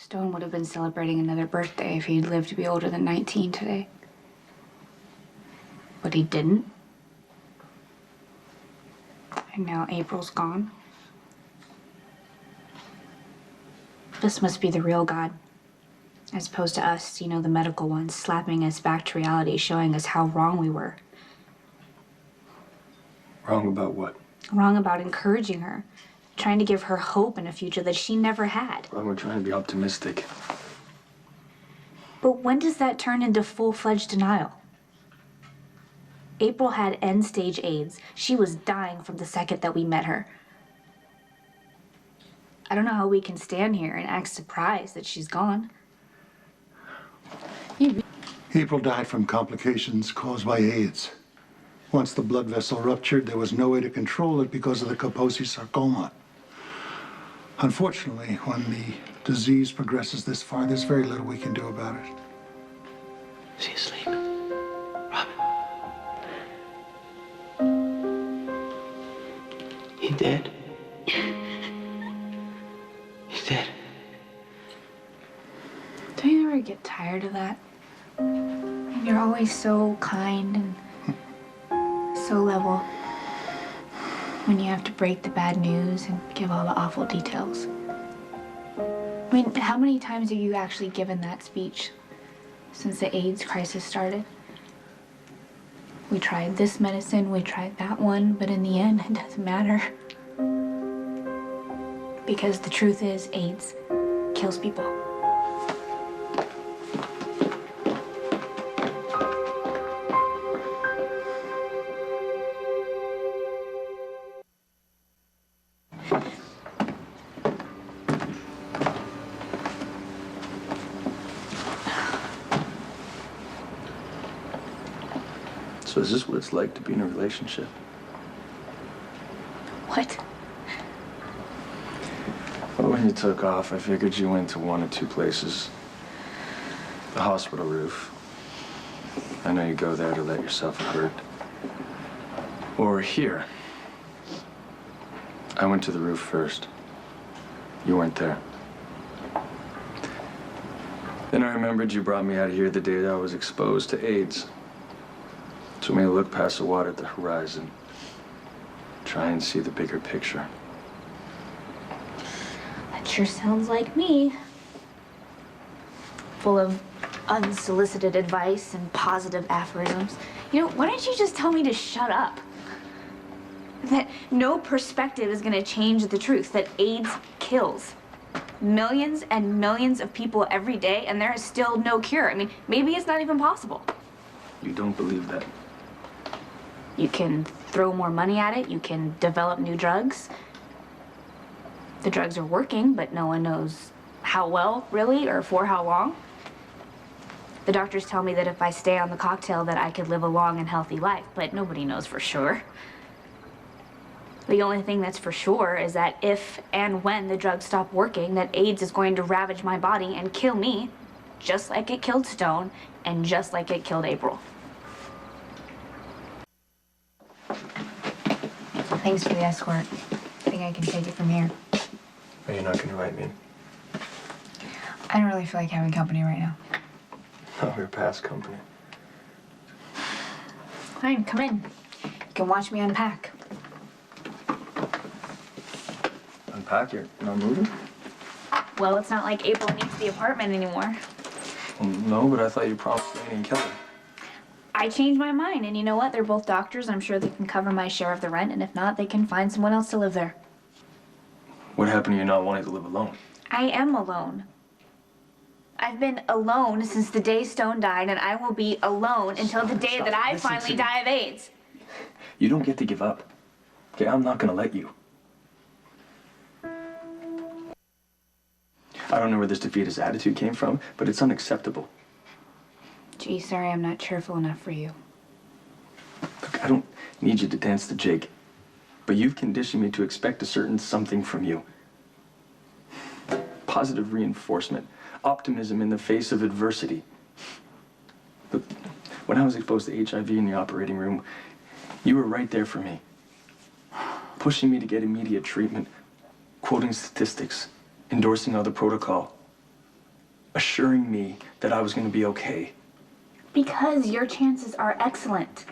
Stone would have been celebrating another birthday if he'd lived to be older than 19 today. But he didn't. And now April's gone. This must be the real God. As opposed to us, you know, the medical ones, slapping us back to reality, showing us how wrong we were. Wrong about what? Wrong about encouraging her. Trying to give her hope in a future that she never had. Well, we're trying to be optimistic. But when does that turn into full-fledged denial? April had end-stage AIDS. She was dying from the second that we met her. I don't know how we can stand here and act surprised that she's gone. April died from complications caused by AIDS. Once the blood vessel ruptured, there was no way to control it because of the Kaposi sarcoma. Unfortunately, when the disease progresses this far, there's very little we can do about it. Is he asleep? Robin? He dead? He's dead. Don't you ever get tired of that? And you're always so kind and so level when you have to break the bad news and give all the awful details. I mean, how many times have you actually given that speech since the AIDS crisis started? We tried this medicine, we tried that one, but in the end, it doesn't matter. Because the truth is, AIDS kills people. So is this what it's like to be in a relationship? What? Well, when you took off, I figured you went to one of two places. The hospital roof. I know you go there to let yourself hurt. Or here. I went to the roof first. You weren't there. Then I remembered you brought me out of here the day that I was exposed to AIDS. Took me to look past the water at the horizon. Try and see the bigger picture. That sure sounds like me. Full of unsolicited advice and positive aphorisms. You know, why don't you just tell me to shut up? That no perspective is gonna change the truth, that AIDS kills millions and millions of people every day, and there is still no cure. I mean, maybe it's not even possible. You don't believe that? You can throw more money at it, you can develop new drugs. The drugs are working, but no one knows how well, really, or for how long. The doctors tell me that if I stay on the cocktail that I could live a long and healthy life, but nobody knows for sure. The only thing that's for sure is that if and when the drugs stop working, that AIDS is going to ravage my body and kill me, just like it killed Stone and just like it killed April. Thanks for the escort. I think I can take it from here. Are you not going to invite me in? I don't really feel like having company right now. Oh, we're past company. Fine, come in. You can watch me unpack. Unpack? You're not moving? Well, it's not like April needs the apartment anymore. Well, no, but I thought you promised Laney and Kelly. I changed my mind, and you know what? They're both doctors. I'm sure they can cover my share of the rent, and if not, they can find someone else to live there. What happened to you not wanting to live alone? I am alone. I've been alone since the day Stone died, and I will be alone until the day that I finally die of AIDS. You don't get to give up. Okay, I'm not gonna let you. I don't know where this defeatist attitude came from, but it's unacceptable. Gee, sorry I'm not cheerful enough for you. Look, I don't need you to dance to Jake, but you've conditioned me to expect a certain something from you. Positive reinforcement, optimism in the face of adversity. Look, when I was exposed to HIV in the operating room, you were right there for me, pushing me to get immediate treatment, quoting statistics, endorsing other protocol. assuring me that I was going to be okay. Because your chances are excellent.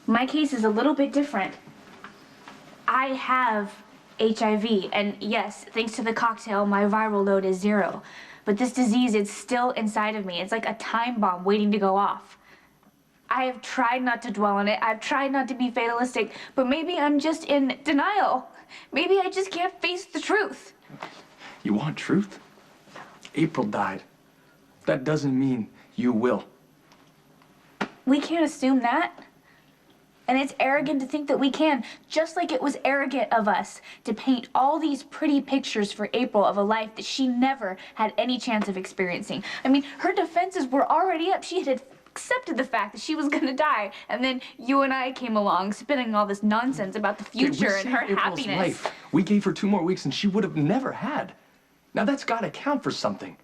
My case is a little bit different. I have HIV, and yes, thanks to the cocktail, my viral load is 0. But this disease is still inside of me. It's like a time bomb waiting to go off. I have tried not to dwell on it. I've tried not to be fatalistic, but maybe I'm just in denial. Maybe I just can't face the truth. You want truth? April died. That doesn't mean you will. We can't assume that. And it's arrogant to think that we can, just like it was arrogant of us to paint all these pretty pictures for April of a life that she never had any chance of experiencing. I mean, her defenses were already up. She had accepted the fact that she was gonna die, and then you and I came along spinning all this nonsense about the future and her April's happiness. life. We gave her 2 more weeks and she would have never had. Now that's gotta count for something.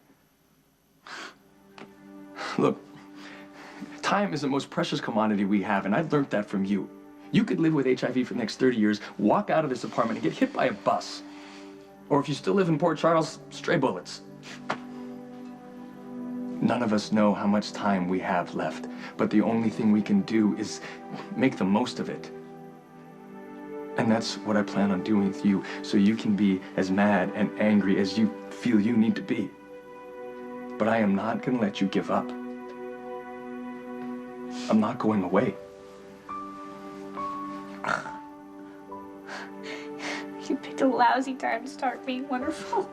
Look, time is the most precious commodity we have, and I've learned that from you. You could live with HIV for the next 30 years, walk out of this apartment and get hit by a bus. Or if you still live in Port Charles, stray bullets. None of us know how much time we have left, but the only thing we can do is make the most of it. And that's what I plan on doing with you, so you can be as mad and angry as you feel you need to be. But I am not going to let you give up. I'm not going away. You picked a lousy time to start being wonderful.